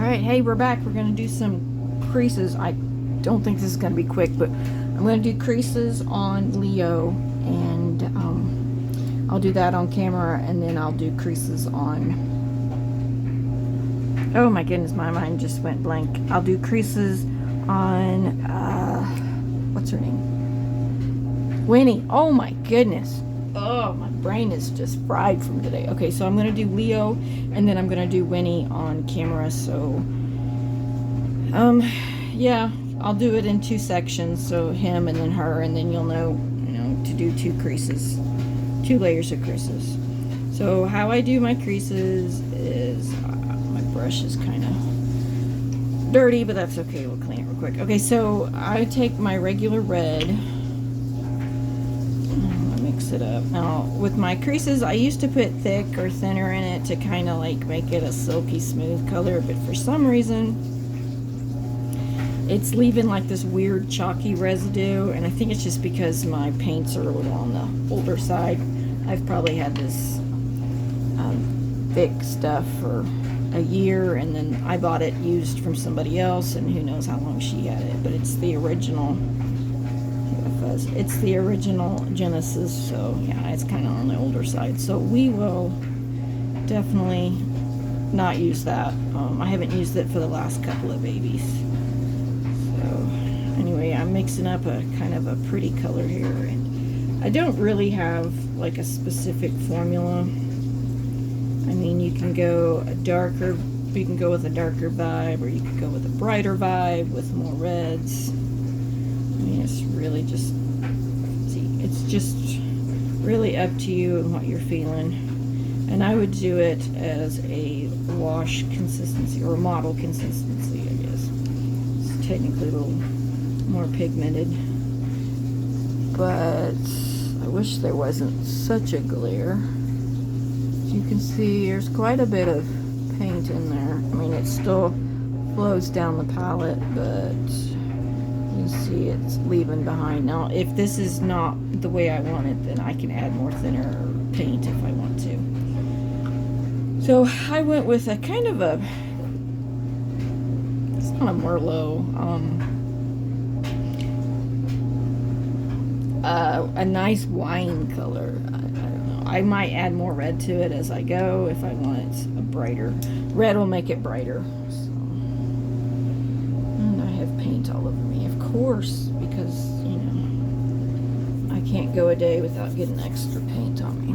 Alright, hey, we're back. We're going to do some creases. I don't think this is going to be quick, but I'm going to do creases on Leo, and I'll do that on camera, and then I'll do creases on... Oh my goodness, my mind just went blank. I'll do creases on... what's her name? Winnie. Oh my goodness. Oh, my brain is just fried from today. Okay, so I'm going to do Leo, and then I'm going to do Winnie on camera. So, yeah, I'll do it in two sections. So him and then her, and then you'll know, to do two creases, 2 layers of creases. So how I do my creases is, my brush is kind of dirty, but that's okay. We'll clean it real quick. Okay, so I take my regular red. Mix it up. Now with my creases, I used to put thick or thinner in it to kind of like make it a silky smooth color, but for some reason it's leaving like this weird chalky residue, and I think it's just because my paints are a little on the older side. I've probably had this thick stuff for a year, and then I bought it used from somebody else, and who knows how long she had it, but it's the original. It's the original Genesis, so yeah, it's kind of on the older side. So we will definitely not use that. I haven't used it for the last couple of babies. So anyway, I'm mixing up a kind of a pretty color here, and I don't really have like a specific formula. I mean, you can go with a darker vibe, or you can go with a brighter vibe with more reds. I mean, it's really just, it's just really up to you and what you're feeling. And I would do it as a wash consistency, or a model consistency, I guess. It's technically a little more pigmented. But I wish there wasn't such a glare. As you can see, there's quite a bit of paint in there. I mean, it still flows down the palette, but... you see it's leaving behind. Now if this is not the way I want it, then I can add more thinner paint if I want to. So I went with a kind of a, it's not a Merlot, a nice wine color. I don't know, I might add more red to it as I go if I want it a brighter. Red will make it brighter. So, and I have paint all over me, of course, because I can't go a day without getting extra paint on me.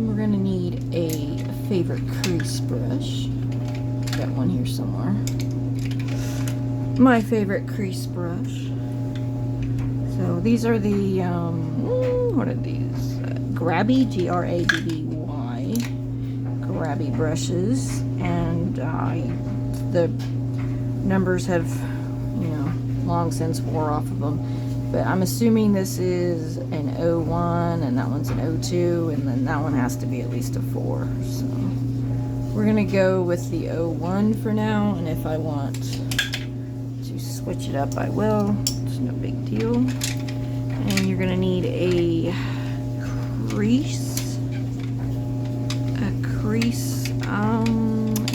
We're gonna need a favorite crease brush. Got one here somewhere. My favorite crease brush. So these are the what are these? Grabby, Grabby, Grabby brushes, and the numbers have long since wore off of them, but I'm assuming this is an 01 and that one's an 02, and then that one has to be at least a 4. So we're gonna go with the 01 for now, and if I want to switch it up, I will. It's no big deal. And you're gonna need a crease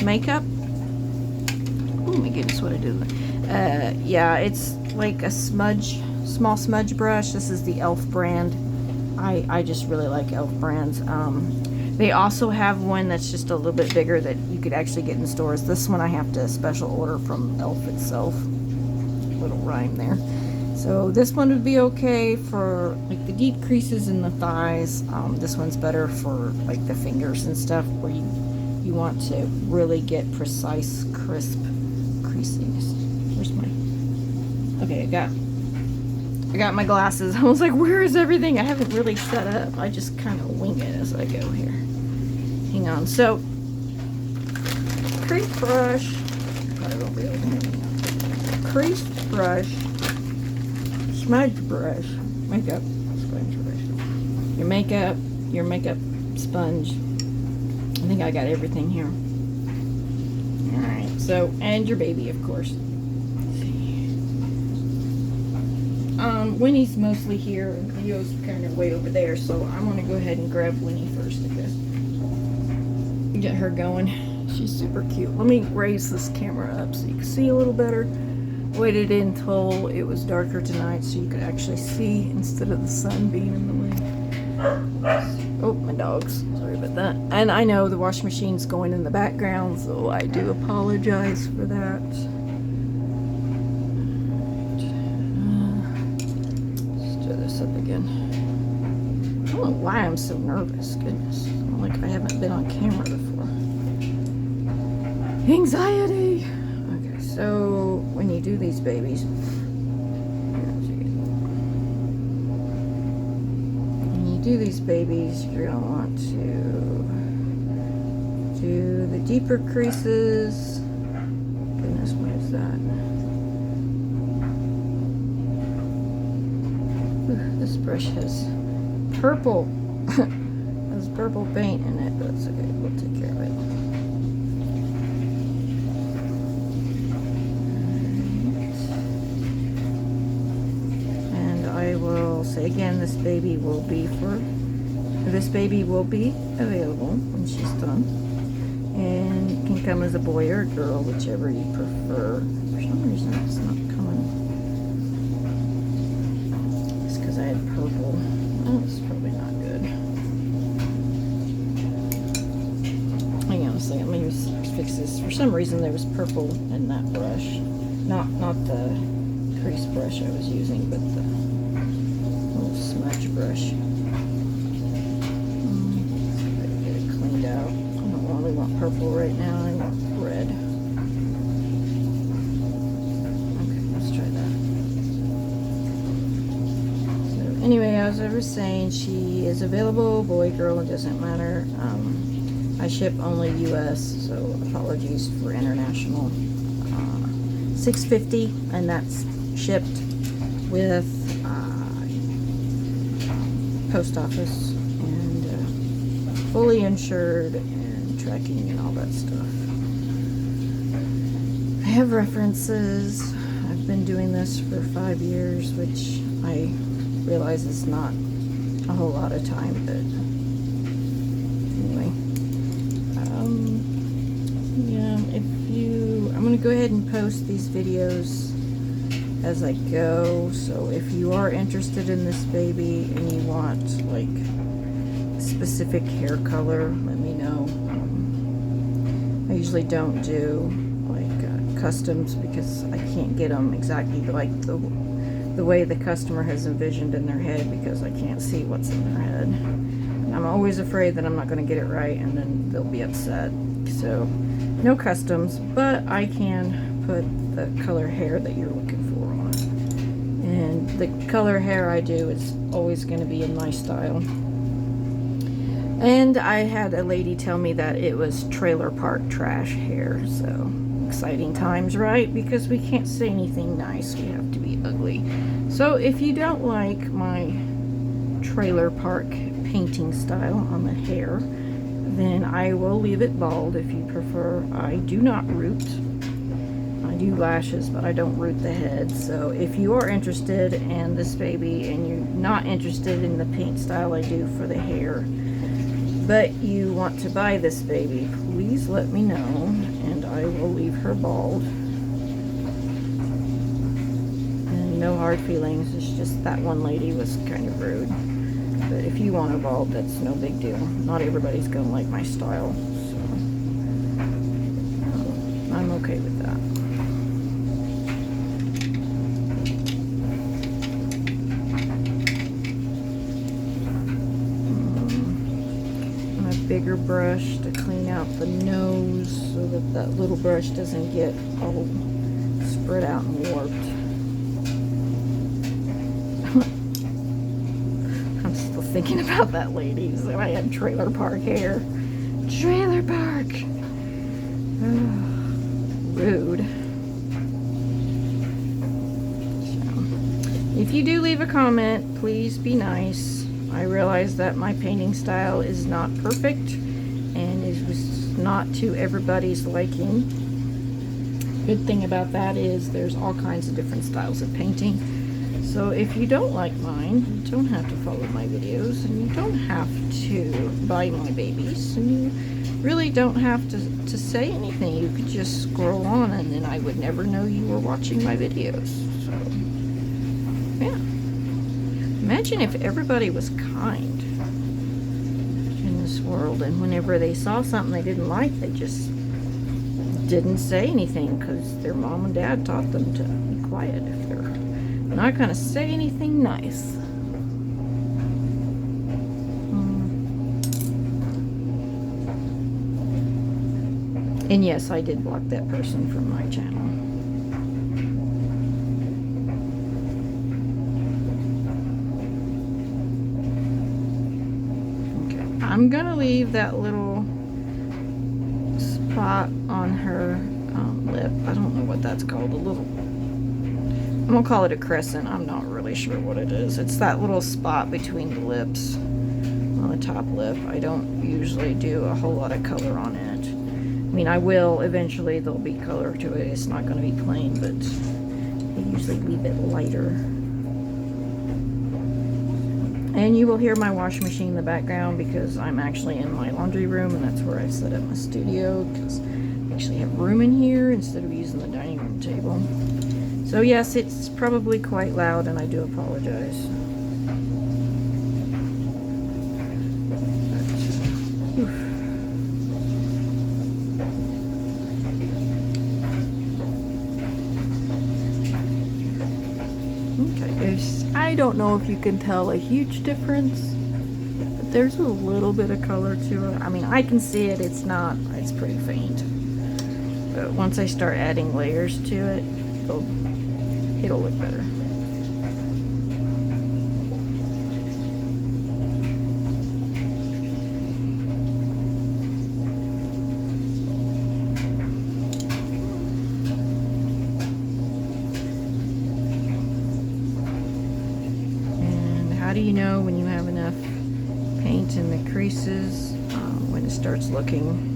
makeup. Oh my goodness, what I did. Yeah, it's like a small smudge brush. This is the e.l.f. brand. I just really like e.l.f. brands. They also have one that's just a little bit bigger that you could actually get in stores. This one I have to special order from e.l.f. itself. Little rhyme there. So this one would be okay for like the deep creases in the thighs. This one's better for like the fingers and stuff, where you want to really get precise, crisp creasings. Where's my... Okay, I got my glasses. I was like, where is everything? I haven't really set up. I just kind of wing it as I go here. Hang on. So, crease brush. Probably won't be able to hear me. Crease brush. Smudge brush. Makeup sponge brush. Your makeup sponge. I think I got everything here. Alright, so, and your baby, of course. Winnie's mostly here, and Leo's kind of way over there, so I'm going to go ahead and grab Winnie first, I guess. Get her going. She's super cute. Let me raise this camera up so you can see a little better. Waited until it was darker tonight so you could actually see instead of the sun being in the way. Oh, my dogs. Sorry about that. And I know the washing machine's going in the background, so I do apologize for that. Let's do this up again. I don't know why I'm so nervous. Goodness. I'm like I haven't been on camera before. Anxiety! Okay, so when you do these babies, you're going to want to do the deeper creases. Goodness, what is that? Ooh, this brush has purple. Has purple paint in it, but it's okay. We'll take care of it. And I will say again, this baby will be available when she's done, and it can come as a boy or a girl, whichever you prefer. For some reason it's not coming. It's because I had purple. Oh, it's probably not good. Hang on a second, let me fix this. For some reason there was purple in that brush. Not the crease brush I was using, but the little smudge brush. I want purple right now. I want red. Okay, let's try that. So anyway, as I was saying, she is available, boy, girl, it doesn't matter. I ship only US, so apologies for international. $6.50, and that's shipped with post office and fully insured. Tracking and all that stuff. I have references. I've been doing this for 5 years, which I realize is not a whole lot of time, but anyway. Yeah, I'm going to go ahead and post these videos as I go, so if you are interested in this baby and you want like specific hair color, let me know. I usually don't do like customs because I can't get them exactly like the way the customer has envisioned in their head, because I can't see what's in their head. And I'm always afraid that I'm not going to get it right and then they'll be upset. So no customs, but I can put the color hair that you're looking for on. And the color hair I do is always going to be in my style. And I had a lady tell me that it was trailer park trash hair, so exciting times, right? Because we can't say anything nice, we have to be ugly. So if you don't like my trailer park painting style on the hair, then I will leave it bald if you prefer. I do not root. I do lashes, but I don't root the head. So if you are interested in this baby and you're not interested in the paint style I do for the hair, but you want to buy this baby, please let me know and I will leave her bald. And no hard feelings, it's just that one lady was kind of rude. But if you want her bald, that's no big deal. Not everybody's gonna like my style, so I'm okay with that. Bigger brush to clean out the nose so that that little brush doesn't get all spread out and warped. I'm still thinking about that lady, so I had trailer park hair. Trailer park! Oh, rude. So, if you do leave a comment, please be nice. I realize that my painting style is not perfect and it was not to everybody's liking. Good thing about that is there's all kinds of different styles of painting. So if you don't like mine, you don't have to follow my videos and you don't have to buy my babies. And really don't have to say anything. You could just scroll on and then I would never know you were watching my videos. So, yeah. Imagine if everybody was kind in this world, and whenever they saw something they didn't like, they just didn't say anything because their mom and dad taught them to be quiet if they're not going to say anything nice. And yes, I did block that person from my channel. Okay, I'm gonna leave that little spot on her lip. I don't know what that's called. I'm gonna call it a crescent. I'm not really sure what it is. It's that little spot between the lips on the top lip. I don't usually do a whole lot of color on it. I mean, I will eventually. There'll be color to it. It's not going to be plain, but I usually leave it lighter. And you will hear my washing machine in the background because I'm actually in my laundry room, and that's where I set up my studio because I actually have room in here instead of using the dining room table. So yes, it's probably quite loud, and I do apologize. I don't know if you can tell a huge difference, but there's a little bit of color to it. I mean, I can see it. It's pretty faint. But once I start adding layers to it, it'll look better. How do you know when you have enough paint in the creases, when it starts looking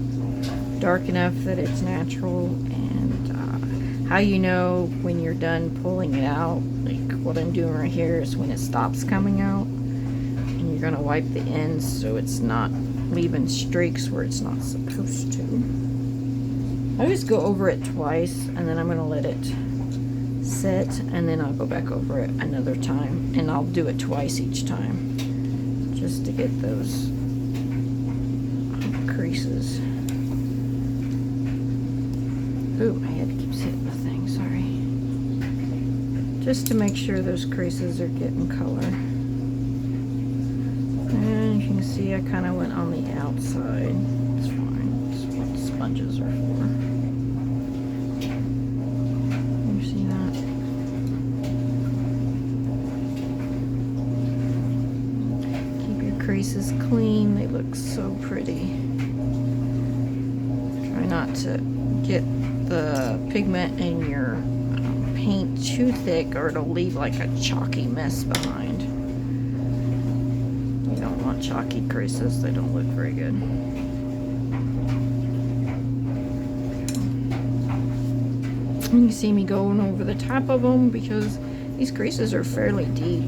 dark enough that it's natural, and how you know when you're done pulling it out? Like what I'm doing right here is when it stops coming out, and you're going to wipe the ends so it's not leaving streaks where it's not supposed to. I always go over it twice, and then I'm going to let it set, and then I'll go back over it another time, and I'll do it twice each time just to get those creases. Ooh, my head keeps hitting the thing, sorry. Just to make sure those creases are getting color. And you can see I kind of went on the outside. It's fine, it's what sponges are for. Creases clean, they look so pretty. Try not to get the pigment in your paint too thick or it'll leave like a chalky mess behind. You don't want chalky creases, they don't look very good. And you see me going over the top of them because these creases are fairly deep.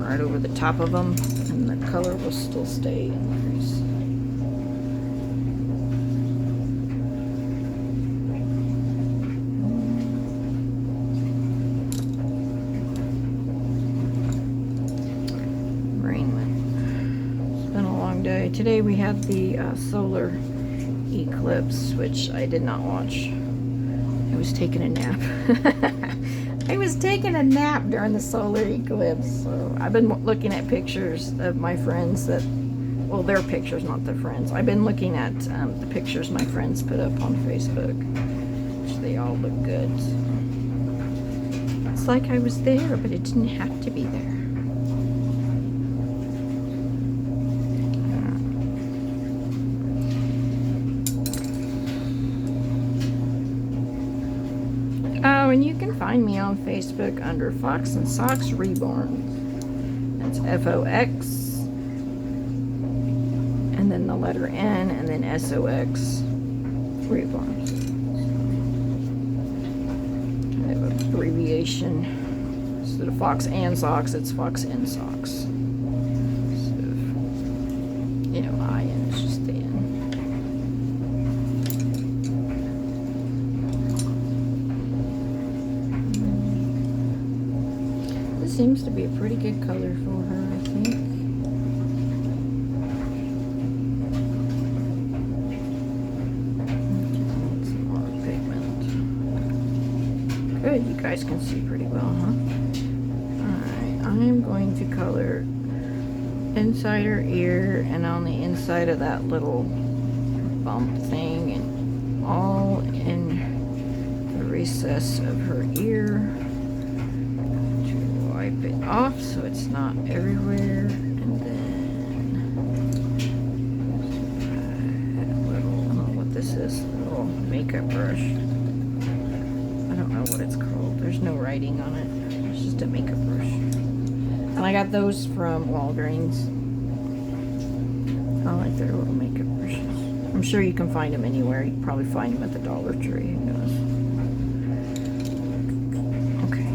Right over the top of them, and the color will still stay in the crease. It's been a long day. Today we had the solar eclipse, which I did not watch. I was taking a nap. I was taking a nap during the solar eclipse, so I've been looking at pictures of my friends that, well, their pictures, not their friends. I've been looking at the pictures my friends put up on Facebook, which they all look good. So it's like I was there, but it didn't have to be there. Oh, and you can find me on Facebook under Fox and Socks Reborn. That's F-O-X, and then the letter N, and then S-O-X Reborn. Kind of abbreviation. Instead of fox and socks, it's fox and socks. So, you know, I and it's just in. This seems to be a pretty good color for her, I think. Some more pigment. Good, you guys can see pretty well, huh? I'm going to color inside her ear and on the inside of that little bump thing and all in the recess of her ear to wipe it off so it's not everywhere. And then a little, I don't know what this is, a little makeup brush. I don't know what it's called. There's no writing on it. It's just a makeup brush. And I got those from Walgreens. I like their little makeup brushes. I'm sure you can find them anywhere. You can probably find them at the Dollar Tree. Who knows? Okay,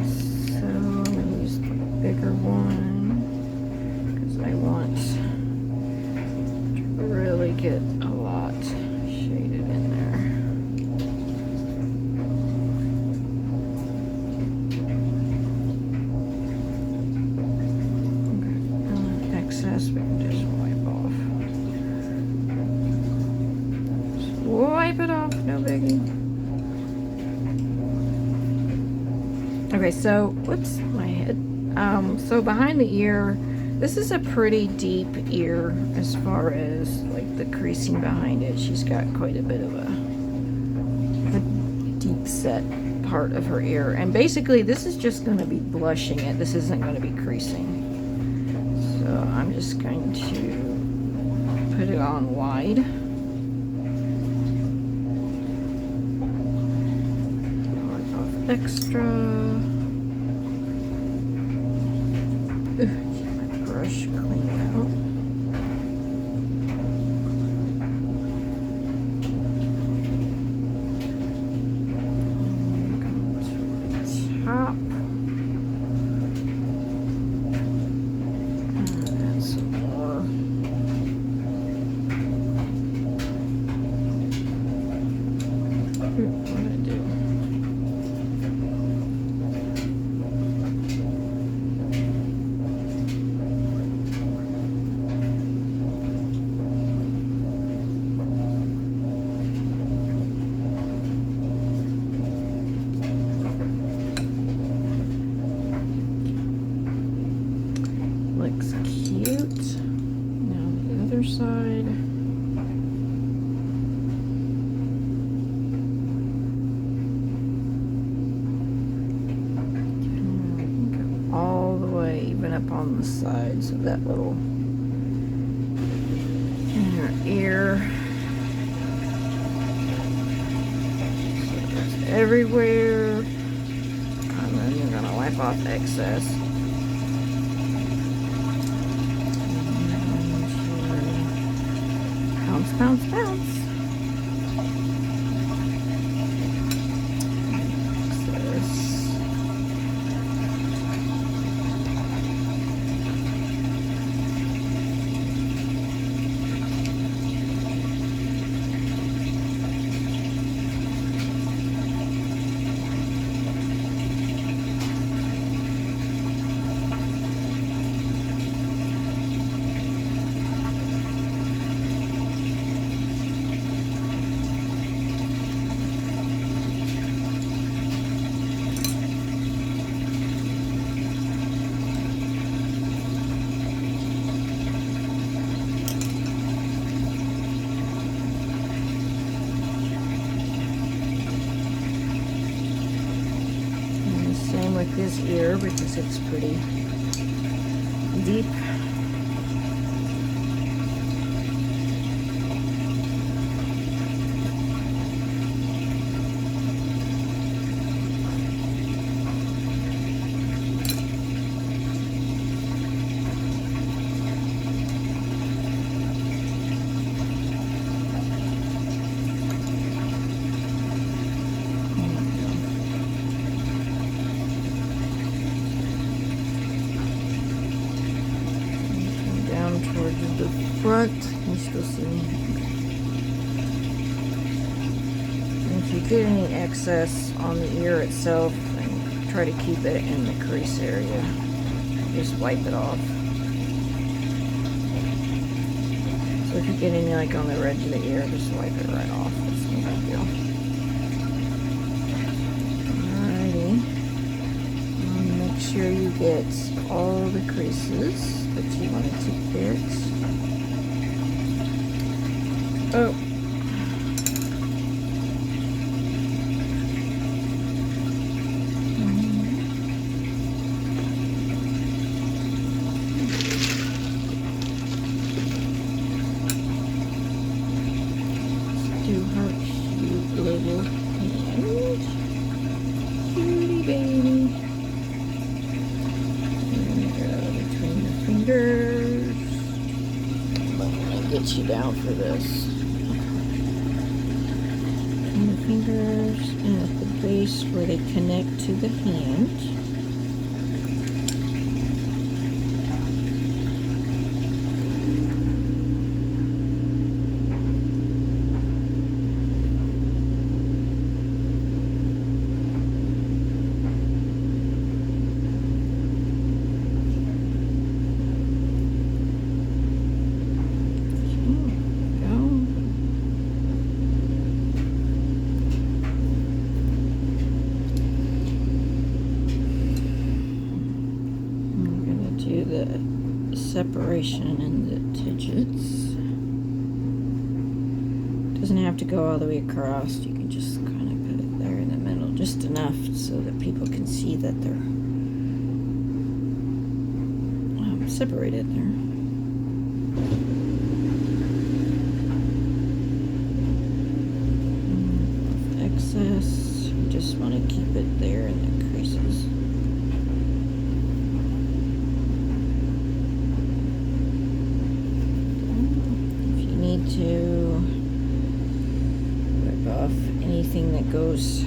so I'm going to use the bigger one because I want to really get a lot shaded in there. Excess we can just wipe off. Just wipe it off, no biggie. Okay, so whoops, my head. So behind the ear, this is a pretty deep ear as far as like the creasing behind it. She's got quite a bit of a deep set part of her ear, and basically this is just going to be blushing it. This isn't going to be creasing. So I'm just going to put it on wide. Wipe off extra. Get my brush clean out. Go to the top. Looks cute. Now the other side. Go all the way, even up on the sides of that little inner ear. So it's everywhere. And then you're gonna wipe off excess. Bounce, bounce, bounce. Excess. With this ear because it's pretty deep. front. Can you still see me? And if you get any excess on the ear itself, then try to keep it in the crease area. Just wipe it off. So if you get any like on the edge of the ear, just wipe it right off. It's no big deal. Alrighty. Make sure you get all the creases that you wanted to get. Oh. Do her cute little hand. Cutie baby. Between the fingers. I'm gonna get you down for this. Between the fingers and at the base where they connect to the hand. Separation in the digits. Doesn't have to go all the way across. You can just kind of put it there in the middle, just enough so that people can see that they're separated there. Excess, you just want to keep it there in the creases. To wipe off anything that goes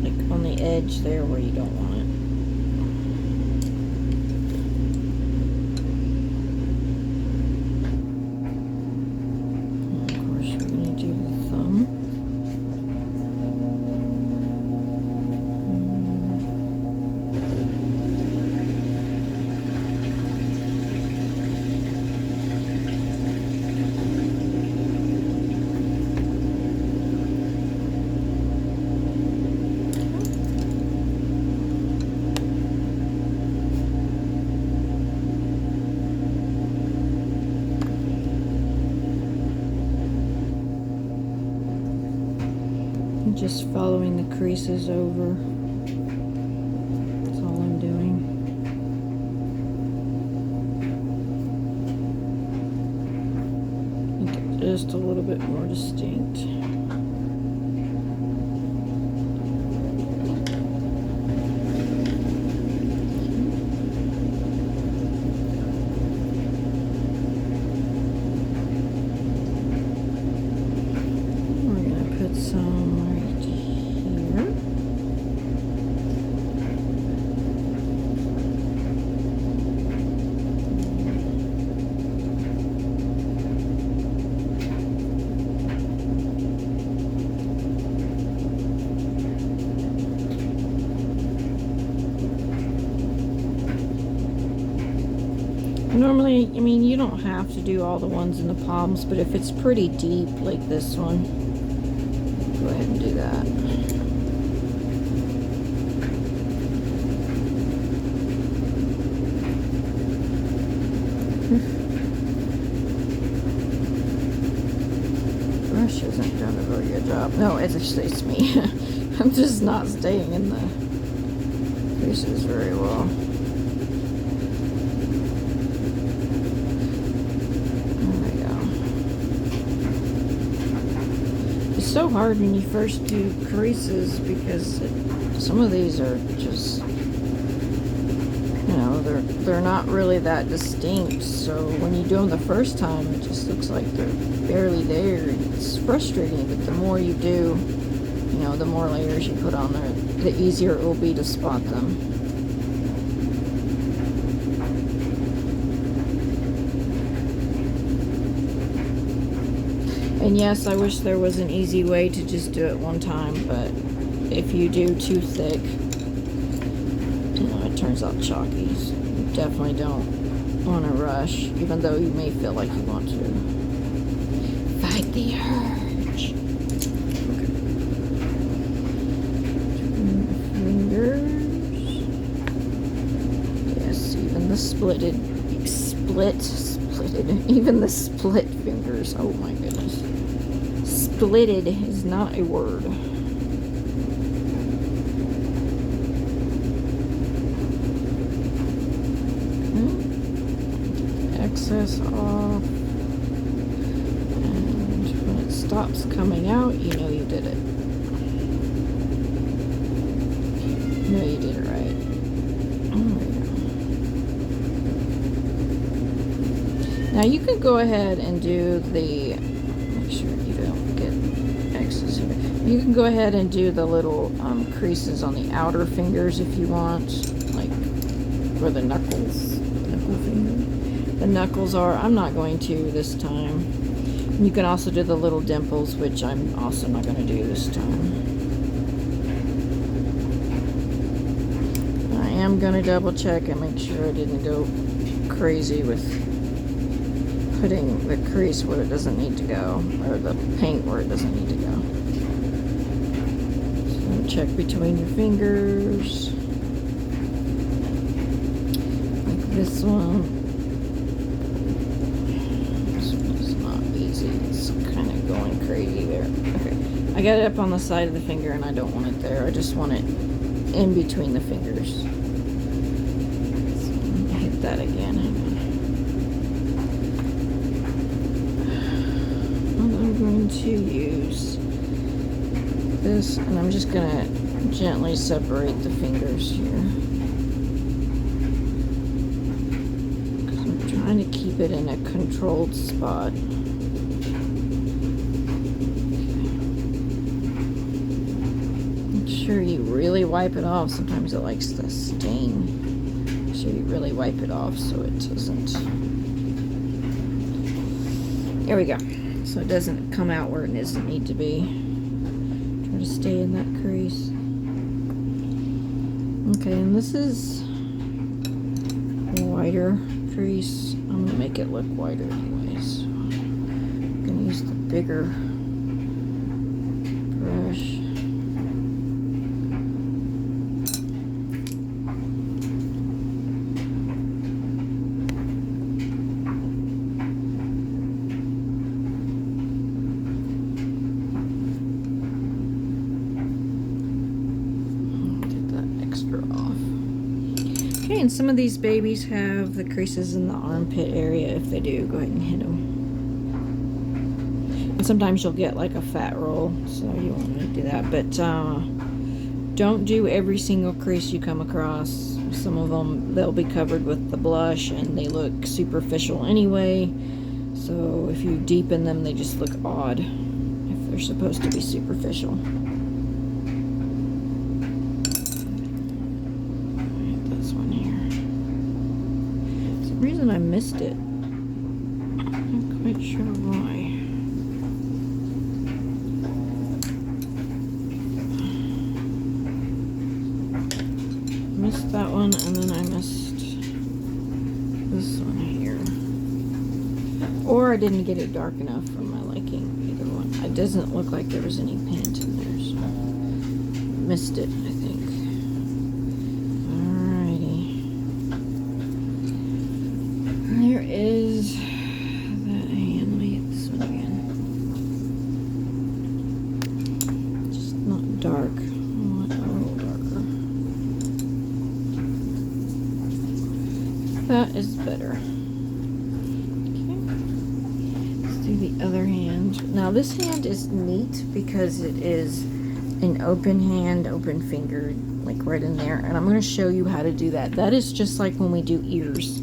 like on the edge there where you don't want it. And of course, we're going to do the thumb. Just following the creases over. That's all I'm doing. Make it just a little bit more distinct. We're gonna put some right here. Normally, I mean, you don't have to do all the ones in the palms, but if it's pretty deep like this one, go ahead and do that. Brush isn't doing a very good job. No, it's me. I'm just not staying in the creases very well. It's so hard when you first do creases because some of these are just, you know, they're not really that distinct. So when you do them the first time, it just looks like they're barely there. It's frustrating, but the more you do, you know, the more layers you put on there, the easier it will be to spot them. And yes, I wish there was an easy way to just do it one time, but if you do too thick, you know, it turns out chalky. So you definitely don't want to rush, even though you may feel like you want to. Fight the urge. Okay. Fingers. Yes, even the splitted, even the split fingers. Oh my goodness. Splitted is not a word. Excess off, and when it stops coming out, you know you did it. You know you did it right. Oh, there you go. Now you could go ahead and do the, make sure you don't get X's here. You can go ahead and do the little creases on the outer fingers if you want, like where the knuckle finger. The knuckles are. I'm not going to this time. You can also do the little dimples, which I'm also not going to do this time. I am going to double check and make sure I didn't go crazy with putting the crease where it doesn't need to go, or the paint where it doesn't need to go. So check between your fingers, like this one. It's kind of going crazy there. Okay, I got it up on the side of the finger and I don't want it there. I just want it in between the fingers. So let me hit that again. And I'm going to use this, and I'm just going to gently separate the fingers here. Because I'm trying to keep it in a controlled spot. You really wipe it off. Sometimes it likes to stain, so you really wipe it off so it doesn't. There we go. So it doesn't come out where it doesn't need to be. Try to stay in that crease. Okay, and this is a wider crease. I'm gonna make it look wider anyways. I'm gonna use the bigger brush. And some of these babies have the creases in the armpit area. If they do, go ahead and hit them. And sometimes you'll get like a fat roll, so you won't want to do that. But don't do every single crease you come across. Some of them, they'll be covered with the blush and they look superficial anyway. So if you deepen them, they just look odd if they're supposed to be superficial. I missed it. I'm not quite sure why. Missed that one, and then I missed this one here. Or I didn't get it dark enough for my liking, either one. It doesn't look like there was any paint in there, so missed it, I think. There is that hand. Let me get this one again. Just not dark. I want a little darker. That is better. Okay. Let's do the other hand. Now this hand is neat because it is an open hand, open finger, like right in there. And I'm going to show you how to do that. That is just like when we do ears.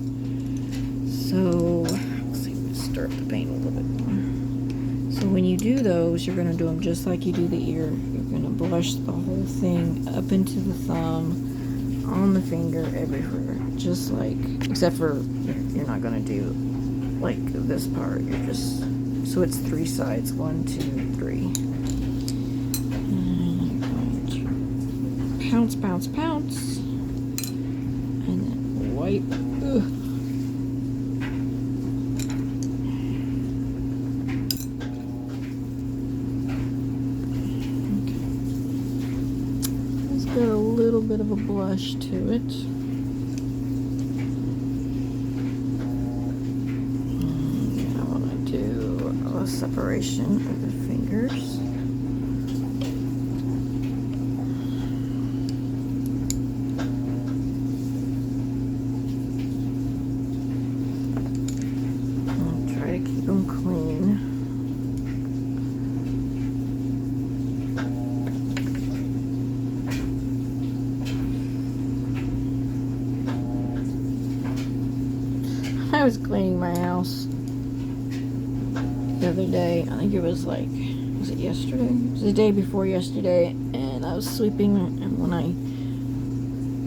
So, let's see, let's stir up the paint a little bit more. So when you do those, you're going to do them just like you do the ear. You're going to blush the whole thing up into the thumb, on the finger, everywhere. Just like, except for, you're not going to do like this part. You're just, so it's 3 sides, 1, 2, 3. And you're going to pounce, pounce, pounce, and then wipe. Ugh. Got a little bit of a blush to it. And I want to do a separation of the fingers. I'll try to keep them clean. I was cleaning my house the other day. I think it was like, was it yesterday? It was the day before yesterday, and I was sweeping, and when I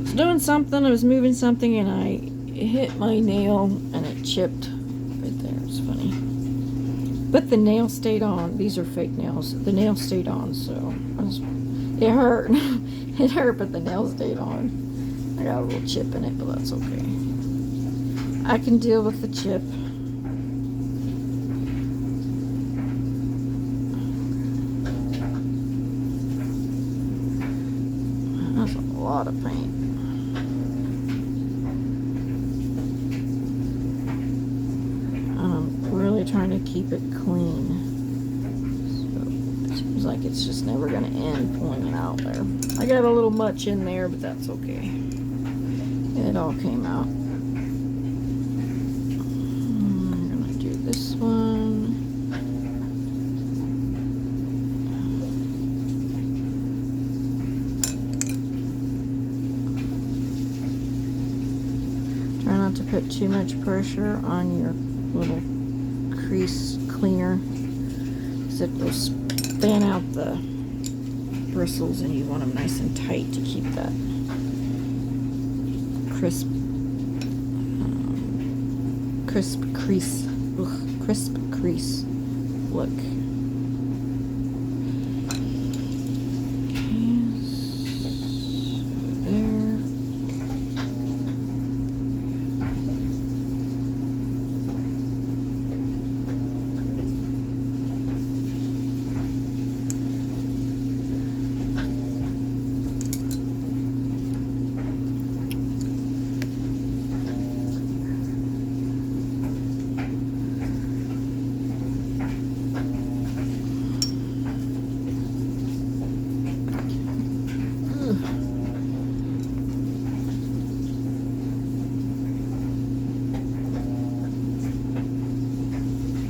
was doing something, I was moving something, and I hit my nail, and it chipped right there. It's funny. But the nail stayed on. These are fake nails. The nail stayed on, so it hurt. It hurt, but the nail stayed on. I got a little chip in it, but that's okay. I can deal with the chip. That's a lot of paint. I'm really trying to keep it clean. So it seems like it's just never going to end pulling it out there. I got a little much in there, but that's okay. It all came out. This one. Try not to put too much pressure on your little crease cleaner, because it will fan out the bristles, and you want them nice and tight to keep that crisp crease. Ugh, crisp crease look. There.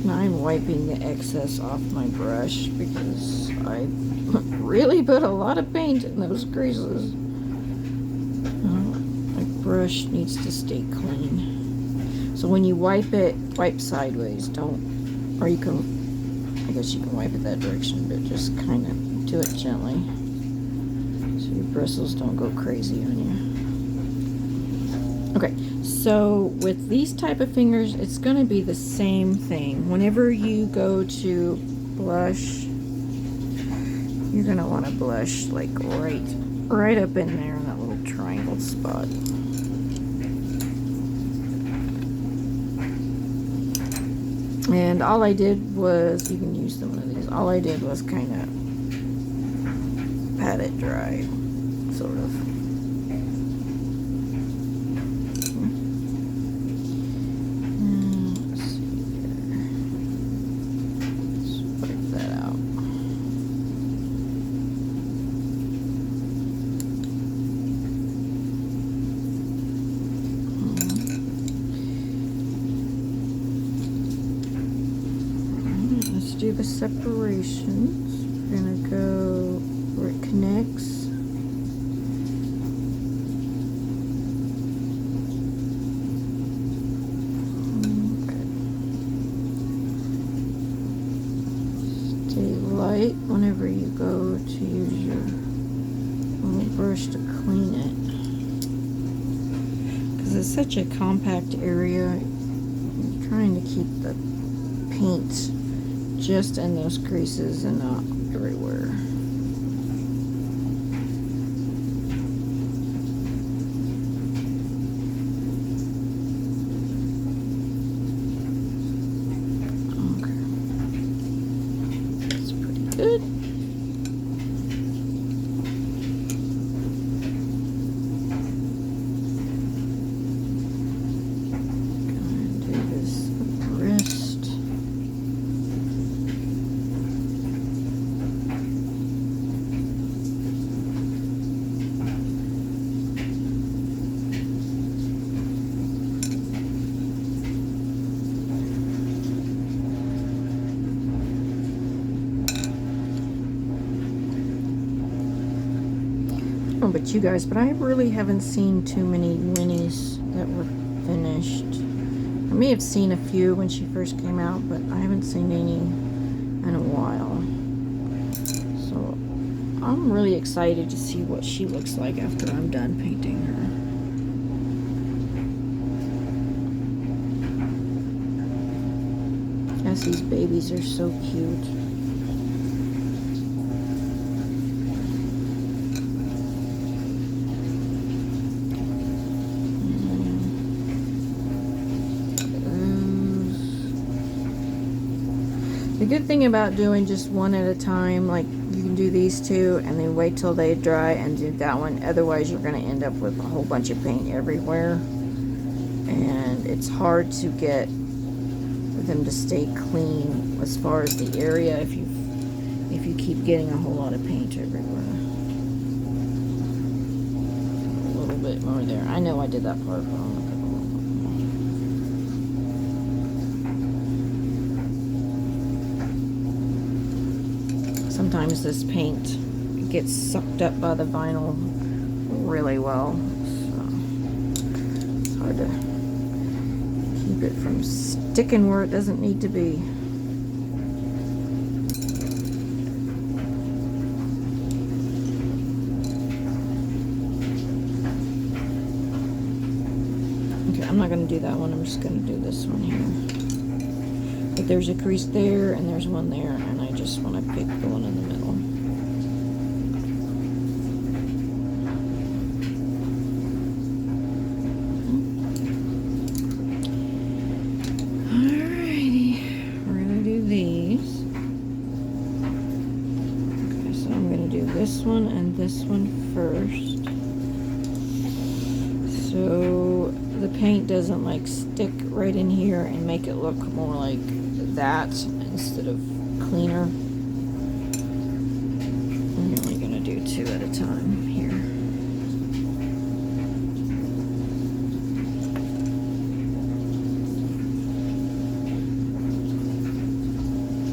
I'm wiping the excess off my brush because I really put a lot of paint in those creases. My brush needs to stay clean. So when you wipe it, wipe sideways. Don't, or you can, I guess you can wipe it that direction, but just kind of do it gently so your bristles don't go crazy on you. Okay. So with these type of fingers, it's going to be the same thing. Whenever you go to blush, you're going to want to blush like right up in there in that little triangle spot. And all I did was, you can use some of these, all I did was kind of pat it dry, sort of. Do the separations. We're gonna go where it connects. Okay. Stay light whenever you go to use your little brush to clean it, because it's such a compact area. trying to keep the paint just in those creases and not everywhere. Okay. That's pretty good. But you guys, but I really haven't seen too many Winnies that were finished. I may have seen a few when she first came out, but I haven't seen any in a while. So I'm really excited to see what she looks like after I'm done painting her. Yes, these babies are so cute. The good thing about doing just one at a time, like you can do these two and then wait till they dry and do that one. Otherwise, you're going to end up with a whole bunch of paint everywhere. And it's hard to get them to stay clean as far as the area if you keep getting a whole lot of paint everywhere. A little bit more there. I know I did that part wrong. Sometimes this paint gets sucked up by the vinyl really well, so it's hard to keep it from sticking where it doesn't need to be. Okay, I'm not going to do that one, I'm just going to do this one here. But there's a crease there and there's one there, and I just want to pick the one in the middle. Alrighty, we're going to do these. Okay, so I'm going to do this one and this one first. So the paint doesn't like stick right in here and make it look more like that instead of cleaner. I'm only going to do two at a time here.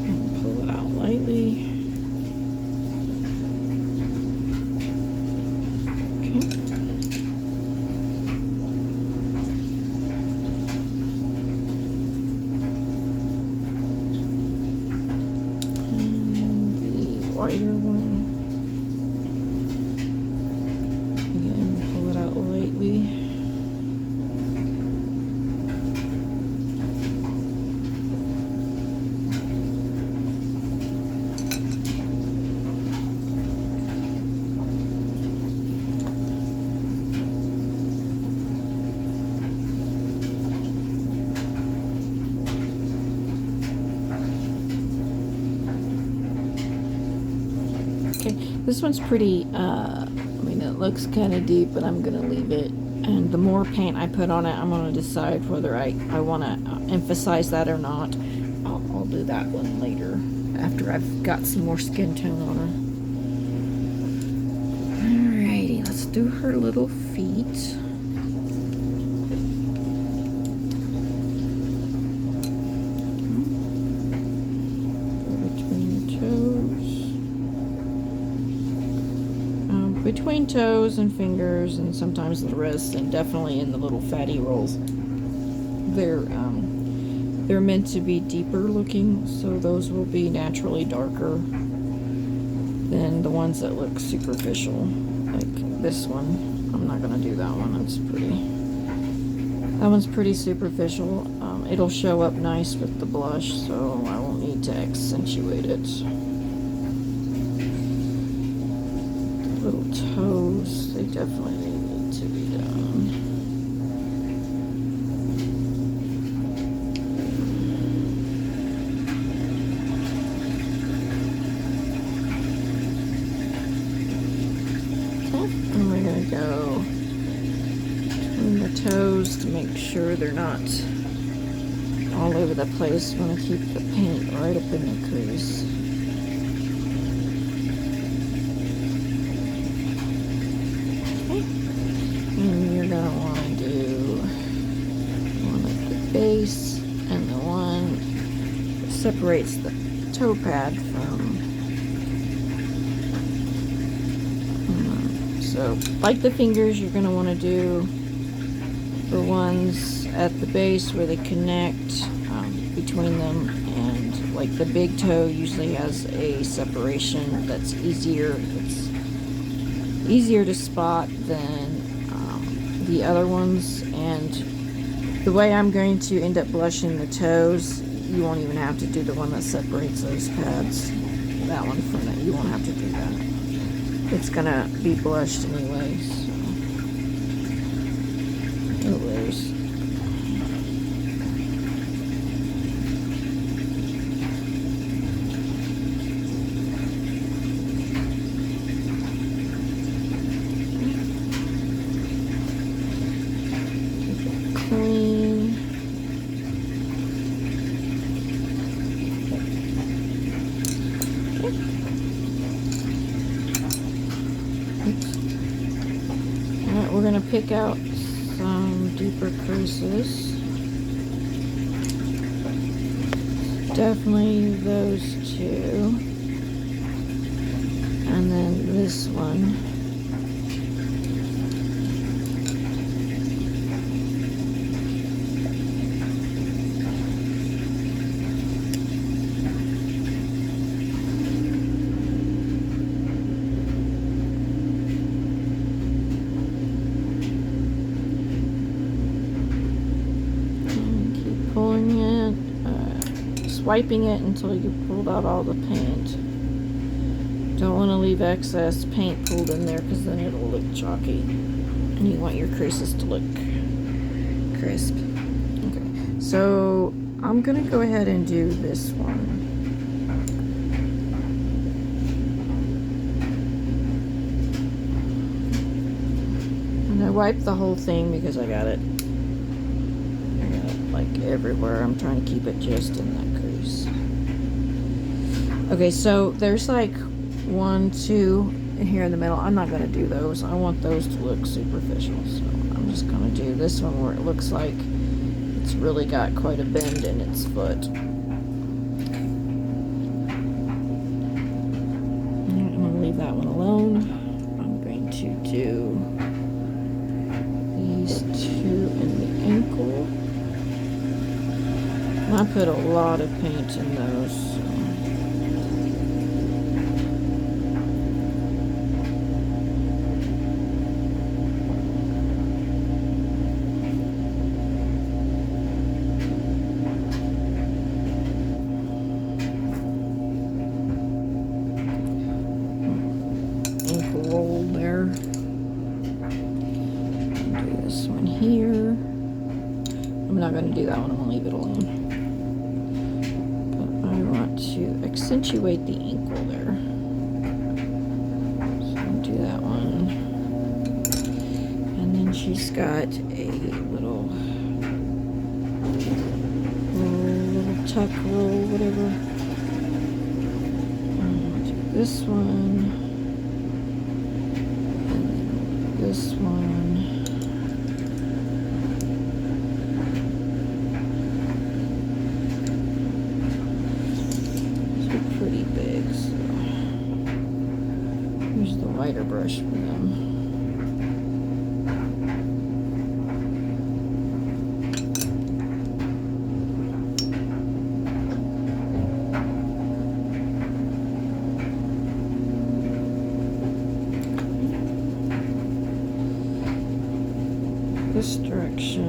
And pull it out lightly. Lighter one. Again, pull it out lightly. This one's pretty, I mean, it looks kind of deep, but I'm going to leave it. And the more paint I put on it, I'm going to decide whether I want to emphasize that or not. I'll do that one later after I've got some more skin tone on her. Alrighty, let's do her little feet. Between toes and fingers, and sometimes the wrists, and definitely in the little fatty rolls. They're meant to be deeper looking, so those will be naturally darker than the ones that look superficial, like this one. I'm not gonna do that one. That one's pretty superficial. it'll show up nice with the blush, so I won't need to accentuate it. The little toes, they definitely need to be done. Okay, and we're gonna go between the toes to make sure they're not all over the place. Want to keep the paint right up in the crease. Okay. And you're going to want to do one at the base and the one that separates the toe pad from. So, like the fingers, you're going to want to do the ones at the base where they connect between them, and like the big toe usually has a separation that's easier. It's easier to spot than the other ones. And the way I'm going to end up blushing the toes, you won't even have to do the one that separates those pads. That one from it, you won't have to do that. It's gonna be blushed anyway. So. No worries. Clean. Alright, we're gonna pick out some deeper creases. Definitely those two. And then this one. Pulling it, swiping it until you pulled out all the paint. Don't want to leave excess paint pulled in there because then it'll look chalky. And you want your creases to look crisp. Okay, so I'm going to go ahead and do this one. And I wiped the whole thing because I got it like everywhere. I'm trying to keep it just in that crease. Okay, so there's like 1, 2 in here in the middle. I'm not going to do those. I want those to look superficial, so I'm just going to do this one where it looks like it's really got quite a bend in its foot. I'm going to leave that one alone. I'm going to do these two in the ankle. I put a lot of paint in those. So. Ankle roll there. Do this one here. I'm not going to do that one. I'm going to leave it alone. To accentuate the ankle there. So I'll do that one. And then she's got a little tuck roll, whatever. I'll do this one. And then this one. Pretty big, so here's the lighter brush for them. This direction.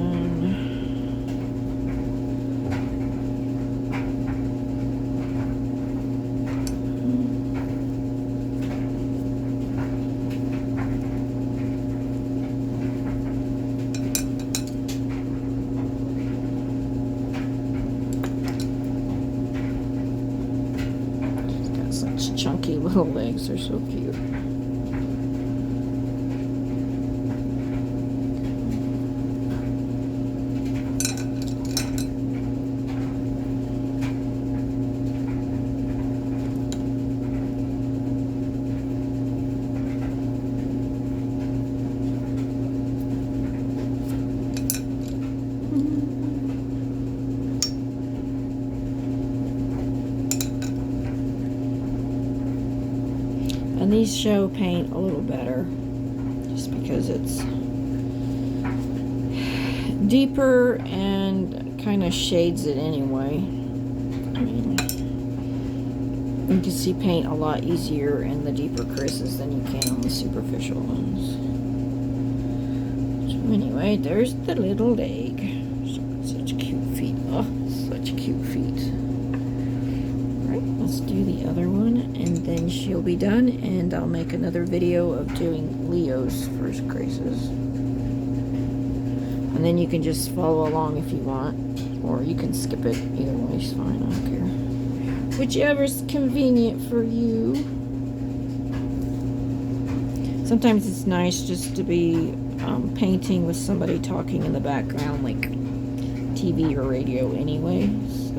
Such chunky little legs. They're so cute. And these show paint a little better just because it's deeper and kind of shades it anyway. I mean, you can see paint a lot easier in the deeper creases than you can on the superficial ones. So anyway, there's the little leg. Such cute feet. Oh, such cute feet. Let's do the other one, and then she'll be done, and I'll make another video of doing Leo's first creases. And then you can just follow along if you want, or you can skip it. Either way is fine, I don't care. Whichever's convenient for you. Sometimes it's nice just to be painting with somebody talking in the background, like TV or radio anyway, so.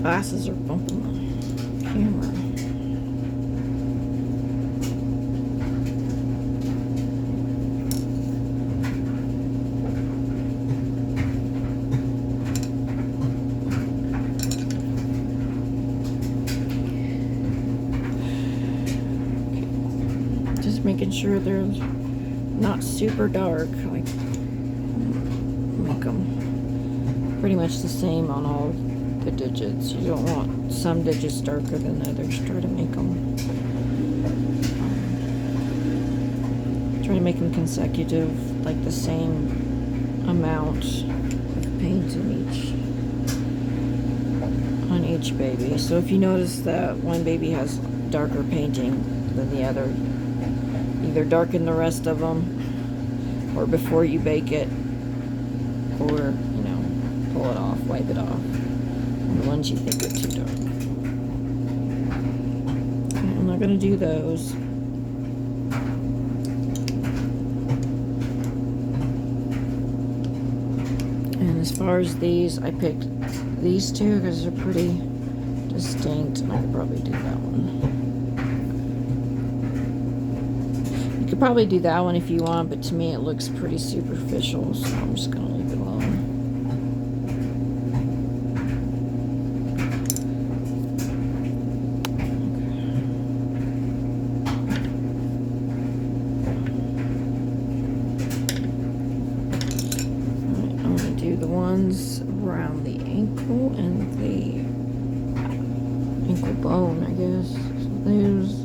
Glasses are bumping the camera. Okay. Just making sure they're not super dark. Like, make them pretty much the same on all the digits. You don't want some digits darker than others. Try to make them consecutive, like the same amount of paint on each baby. So if you notice that one baby has darker painting than the other, either darken the rest of them, or before you bake it, or pull it off, wipe it off. The ones you think are too dark. Okay, I'm not going to do those. And as far as these, I picked these two because they're pretty distinct, and I could probably do that one. You could probably do that one if you want, but to me it looks pretty superficial, so I'm just going to leave it alone. Ones around the ankle and the ankle bone, I guess. So those.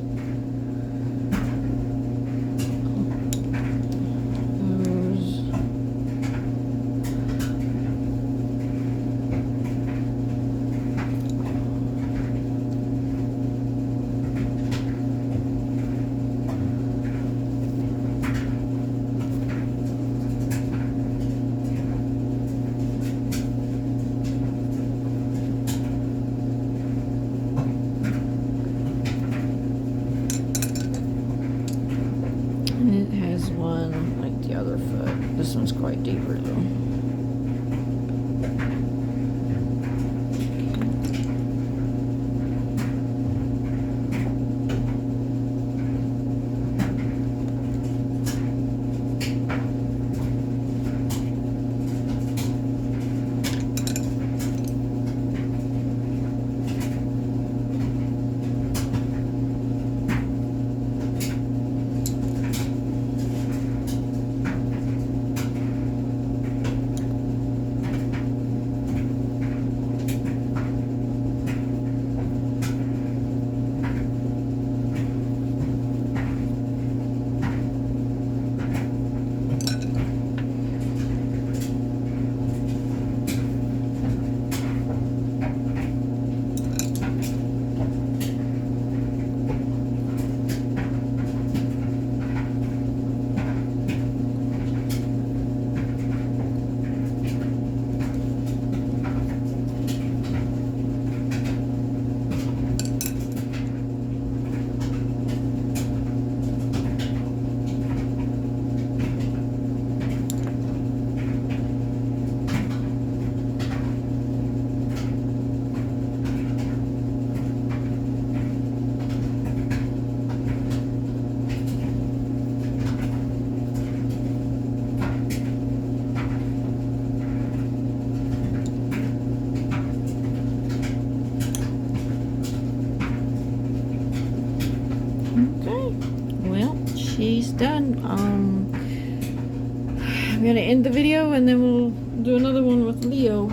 One like the other foot. This one's quite deeper though. she's done. I'm gonna end the video and then we'll do another one with Leo.